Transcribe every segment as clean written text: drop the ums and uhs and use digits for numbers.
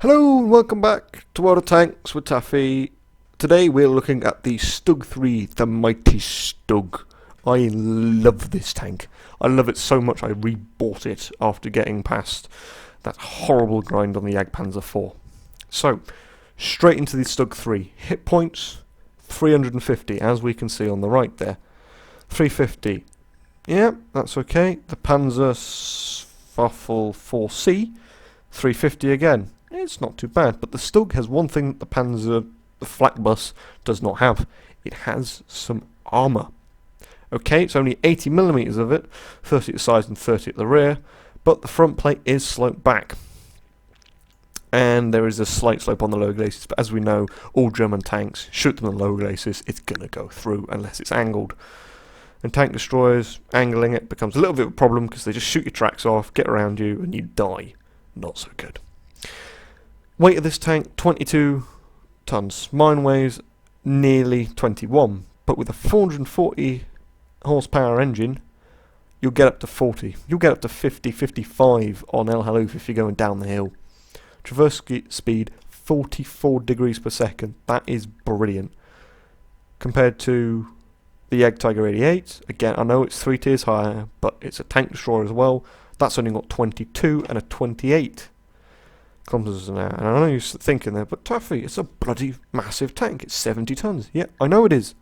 Hello and welcome back to World of Tanks with Taffy. Today we're looking at the Stug 3, the mighty Stug. I love this tank. I love it so much I rebought it after getting past that horrible grind on the Jagdpanzer 4. So, straight into the Stug 3. Hit points, 350 as we can see on the right there. 350. Yeah, that's okay. The Panzer Swaffle 4C, 350 again. It's not too bad, but the Stug has one thing that the flak bus does not have. It has some armour. Okay, it's only 80mm of it, 30 at the sides and 30 at the rear, but the front plate is sloped back. And there is a slight slope on the lower glacis, but as we know, all German tanks, shoot them on the lower glacis, it's going to go through unless it's angled. And tank destroyers, angling it becomes a little bit of a problem because they just shoot your tracks off, get around you, and you die. Not so good. Weight of this tank, 22 tons. Mine weighs nearly 21, but with a 440 horsepower engine, you'll get up to 40. You'll get up to 50, 55 on El Haluf if you're going down the hill. Traverse speed, 44 degrees per second. That is brilliant. Compared to the Jagdtiger 88, again, I know it's 3 tiers higher, but it's a tank destroyer as well. That's only got 22 and a 28 kilometers an hour. And I know you're thinking there, but Taffy, it's a bloody massive tank. It's 70 tons. Yeah, I know it is.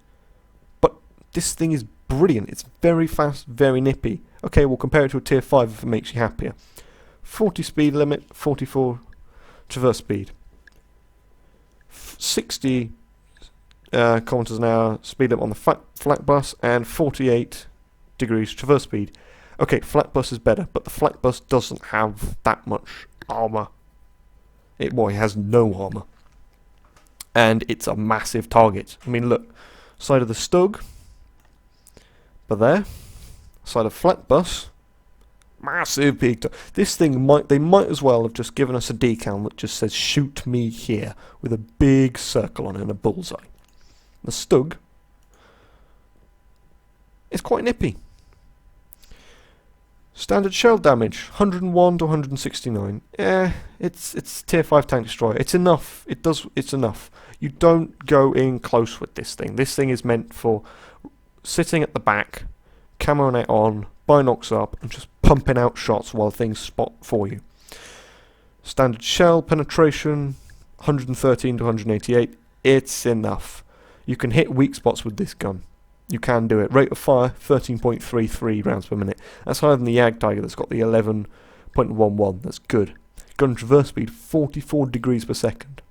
But this thing is brilliant. It's very fast, very nippy. Okay, we'll compare it to a tier 5 if it makes you happier. 40 speed limit, 44 traverse speed. 60 kilometers an hour speed limit on the flat bus, and 48 degrees traverse speed. Okay, flat bus is better, but the flat bus doesn't have that much armour. It has no armour. And it's a massive target. I mean, look. Side of the Stug. But there. Side of flat bus. Massive peak. This thing they might as well have just given us a decal that just says shoot me here. With a big circle on it and a bullseye. The Stug is quite nippy. Standard shell damage, 101 to 169. It's tier 5 tank destroyer. It's enough. It's enough. You don't go in close with this thing. This thing is meant for sitting at the back, camo net on, binocs up, and just pumping out shots while things spot for you. Standard shell penetration, 113 to 188. It's enough. You can hit weak spots with this gun. You can do it. Rate of fire, 13.33 rounds per minute. That's higher than the Jagdtiger that's got the 11.11. That's good. Gun traverse speed, 44 degrees per second.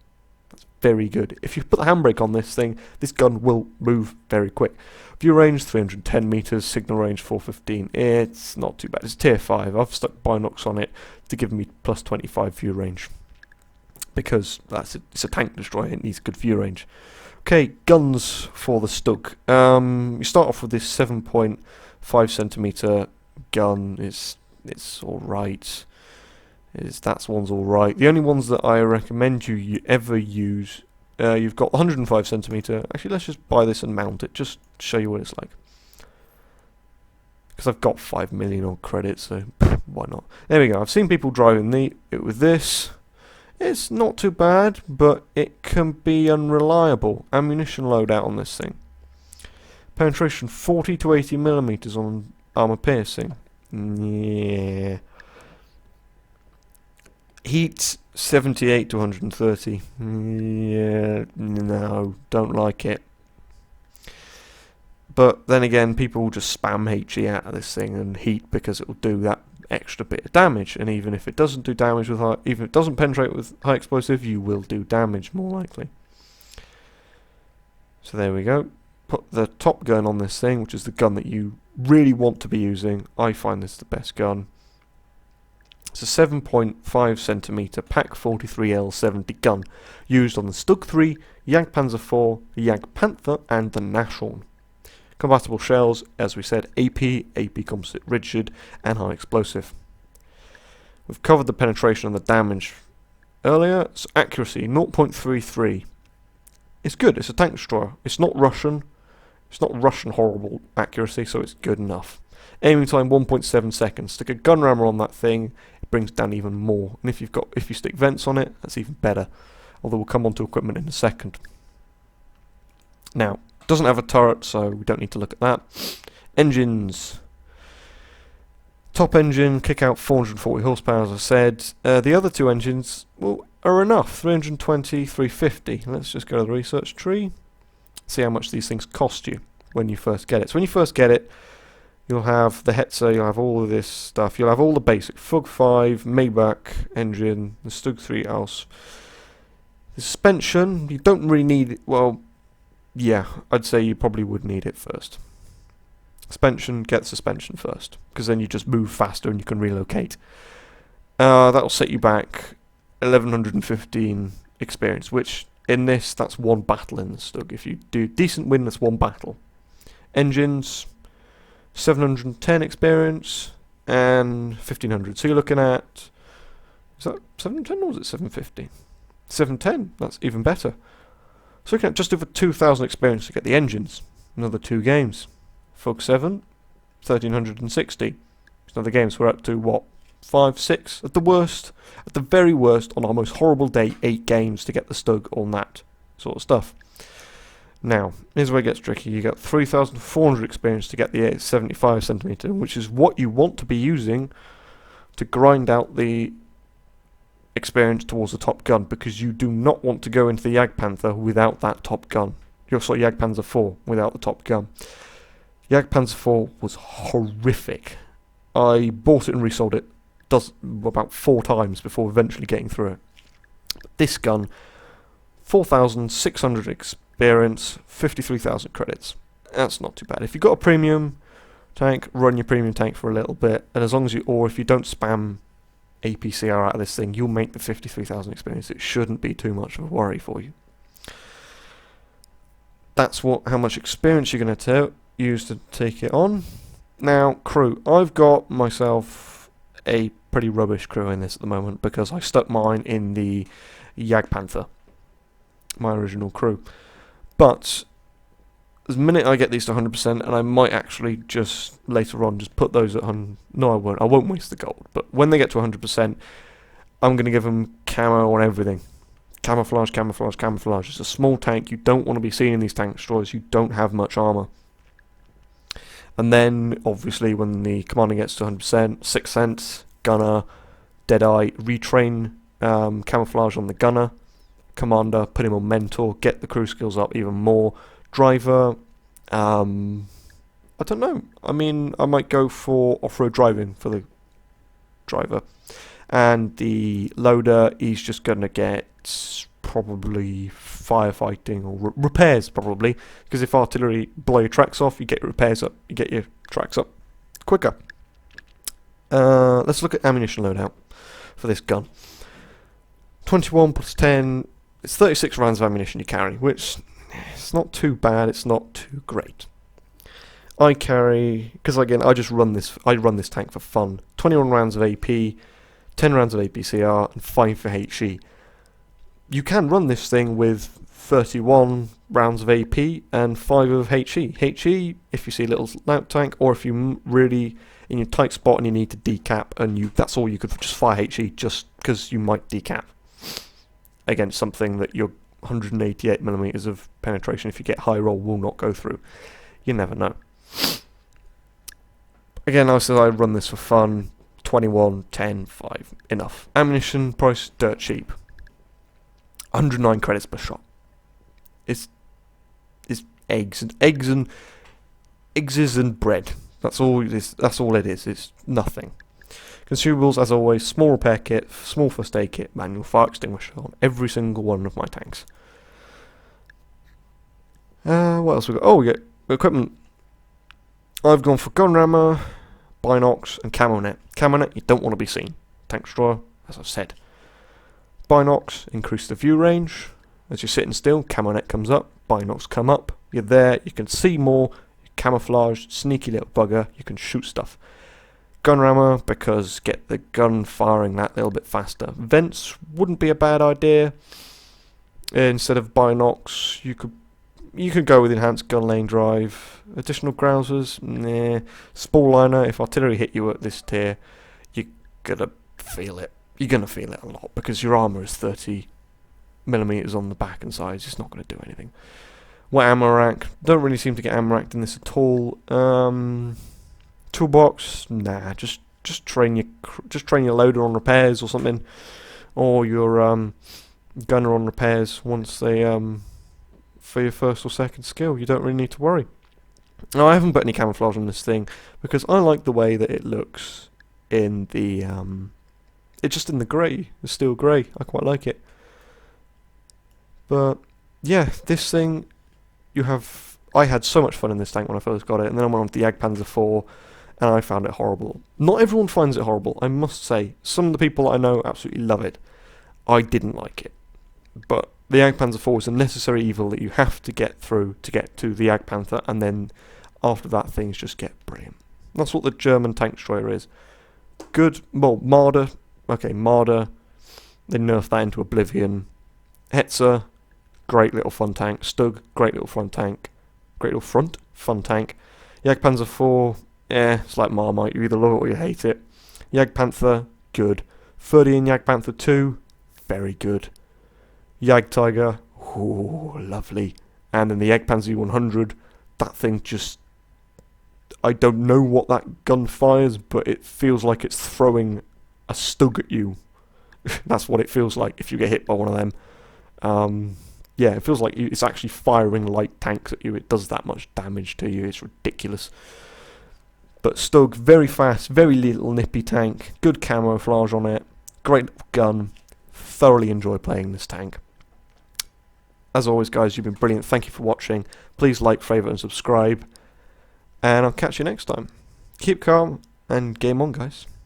That's very good. If you put the handbrake on this thing, this gun will move very quick. View range, 310 meters. Signal range, 415. It's not too bad. It's tier 5. I've stuck binocs on it to give me plus 25 view range. Because it's a tank destroyer. It needs good view range. Okay, guns for the Stug. You start off with this 7.5 centimeter gun. It's all right. That one's all right. The only ones that I recommend you ever use, you've got 105 centimeter. Actually, let's just buy this and mount it. Just to show you what it's like. Because I've got 5 million on credit, so why not? There we go. I've seen people driving it with this. It's not too bad, but it can be unreliable. Ammunition loadout on this thing. Penetration 40 to 80mm on armor piercing. Yeah. Heat 78 to 130. Yeah, no, don't like it. But then again, people just spam HE out of this thing and heat because it will do that extra bit of damage, and even if it doesn't do damage with even if it doesn't penetrate with high explosive, you will do damage more likely. So there we go. Put the top gun on this thing, which is the gun that you really want to be using. I find this the best gun. It's a 7.5 centimeter Pak 43L70 gun used on the Stug 3, Jagdpanzer 4, the Jagdpanther, and the Nashorn. Compatible shells, as we said, AP composite rigid, and high explosive. We've covered the penetration and the damage earlier. So accuracy, 0.33. It's good. It's a tank destroyer. It's not Russian. It's not Russian horrible accuracy, so it's good enough. Aiming time 1.7 seconds. Stick a gun rammer on that thing, it brings down even more. And if you stick vents on it, that's even better. Although we'll come on to equipment in a second. Now, it doesn't have a turret, so we don't need to look at that. Engines. Top engine, kick out 440 horsepower, as I said. The other two engines, well, are enough. 320, 350. Let's just go to the research tree. See how much these things cost you when you first get it. So when you first get it, you'll have the Hetzer, you'll have all of this stuff. You'll have all the basic Fug 5, Maybach engine, the Stug 3 Ausf. The suspension, you don't really need it. Well, yeah, I'd say you probably would need it first. Suspension, get suspension first, because then you just move faster and you can relocate. That'll set you back 1115 experience, which in this, that's one battle in the Stug. If you do decent win, that's one battle. Engines, 710 experience and 1500. So you're looking at, is that 710 or was it 750? 710, that's even better. So looking at just over 2000 experience to get the engines. Another 2 games. Fug 7, 1360. Another games, we're up to what? 5, 6 at the worst. At the very worst, on our most horrible day, 8 games to get the Stug on that sort of stuff. Now, here's where it gets tricky. You got 3,400 experience to get the 75cm, which is what you want to be using to grind out the experience towards the top gun, because you do not want to go into the Jagdpanther without that top gun. You're sorry, Jagdpanzer 4 without the top gun. Jagdpanzer 4 was horrific. I bought it and resold it about 4 times before eventually getting through it. But this gun, 4,600 experience, 53,000 credits. That's not too bad. If you've got a premium tank, run your premium tank for a little bit, and as long as or if you don't spam APCR out of this thing, you'll make the 53,000 experience. It shouldn't be too much of a worry for you. That's how much experience you're going to use to take it on. Now, crew. I've got myself a pretty rubbish crew in this at the moment because I stuck mine in the Jagdpanther, my original crew. But the minute I get these to 100%, and I might actually just later on just put those at 100. No, I won't. I won't waste the gold. But when they get to 100%, I'm going to give them camo on everything. Camouflage, camouflage, camouflage. It's a small tank. You don't want to be seen in these tank destroyers. You don't have much armor. And then, obviously, when the commander gets to 100%, 6th Sense, Gunner, Deadeye, retrain camouflage on the Gunner, Commander, put him on Mentor, get the crew skills up even more. Driver, I don't know. I mean, I might go for off-road driving for the driver. And the loader, he's just going to get probably firefighting or repairs, probably. Because if artillery blow your tracks off, you get your repairs up. You get your tracks up quicker. Let's look at ammunition loadout for this gun. 21 plus 10, it's 36 rounds of ammunition you carry, which it's not too bad, it's not too great. I carry, because again, I run this tank for fun. 21 rounds of AP, 10 rounds of APCR, and 5 for HE. You can run this thing with 31 rounds of AP and 5 of HE. HE, if you see a little lout tank, or if you really in your tight spot and you need to decap, and that's all you could just fire HE just because you might decap against something that your 188mm of penetration, if you get high roll, will not go through. You never know. Again, I said I run this for fun. 21, 10, 5, enough. Ammunition price, dirt cheap. 109 credits per shot. It's eggs and bread. That's all it is. That's all it is. It's nothing. Consumables, as always, small repair kit, small first aid kit, manual fire extinguisher on every single one of my tanks. What else we got? Oh, we get equipment. I've gone for gun rammer, binocs, and camo net. Camo net, you don't want to be seen. Tank destroyer, as I've said. Binocs, increase the view range. As you're sitting still, camo net comes up, binocs come up. You're there, you can see more. Camouflage, sneaky little bugger, you can shoot stuff. Gun rammer, because get the gun firing that little bit faster. Vents wouldn't be a bad idea. Instead of binocs, you could go with enhanced gun lane drive. Additional grousers, nah. Spall liner, if artillery hit you at this tier, you're gonna feel it. You're going to feel it a lot because your armour is 30mm on the back and sides. It's not going to do anything. What ammo rack? Don't really seem to get ammo racked in this at all. Toolbox? Nah, just train your loader on repairs or something, or your gunner on repairs once they for your first or second skill. You don't really need to worry. Now, I haven't put any camouflage on this thing because I like the way that it looks in the it's just in the grey, the steel grey. I quite like it. But yeah, this thing, I had so much fun in this tank when I first got it, and then I went on to the Jagdpanzer 4, and I found it horrible. Not everyone finds it horrible, I must say. Some of the people I know absolutely love it. I didn't like it. But the Jagdpanzer 4 is a necessary evil that you have to get through to get to the Jagdpanther, and then after that things just get brilliant. That's what the German tank destroyer is. Good, well, Marder, okay, Marder, they nerfed that into oblivion. Hetzer, great little fun tank. Stug, great little fun tank. Great little fun tank. Jagdpanzer 4, it's like Marmite, you either love it or you hate it. Jagdpanther, good. 30 in Jagdpanther 2, very good. Jagdtiger, ooh, lovely. And then the Jagdpanzer 100, that thing just, I don't know what that gun fires, but it feels like it's throwing a Stug at you. That's what it feels like if you get hit by one of them. Yeah, it feels like it's actually firing light tanks at you. It does that much damage to you. It's ridiculous. But Stug, very fast, very little nippy tank. Good camouflage on it. Great gun. Thoroughly enjoy playing this tank. As always, guys, you've been brilliant. Thank you for watching. Please like, favourite, and subscribe. And I'll catch you next time. Keep calm, and game on, guys.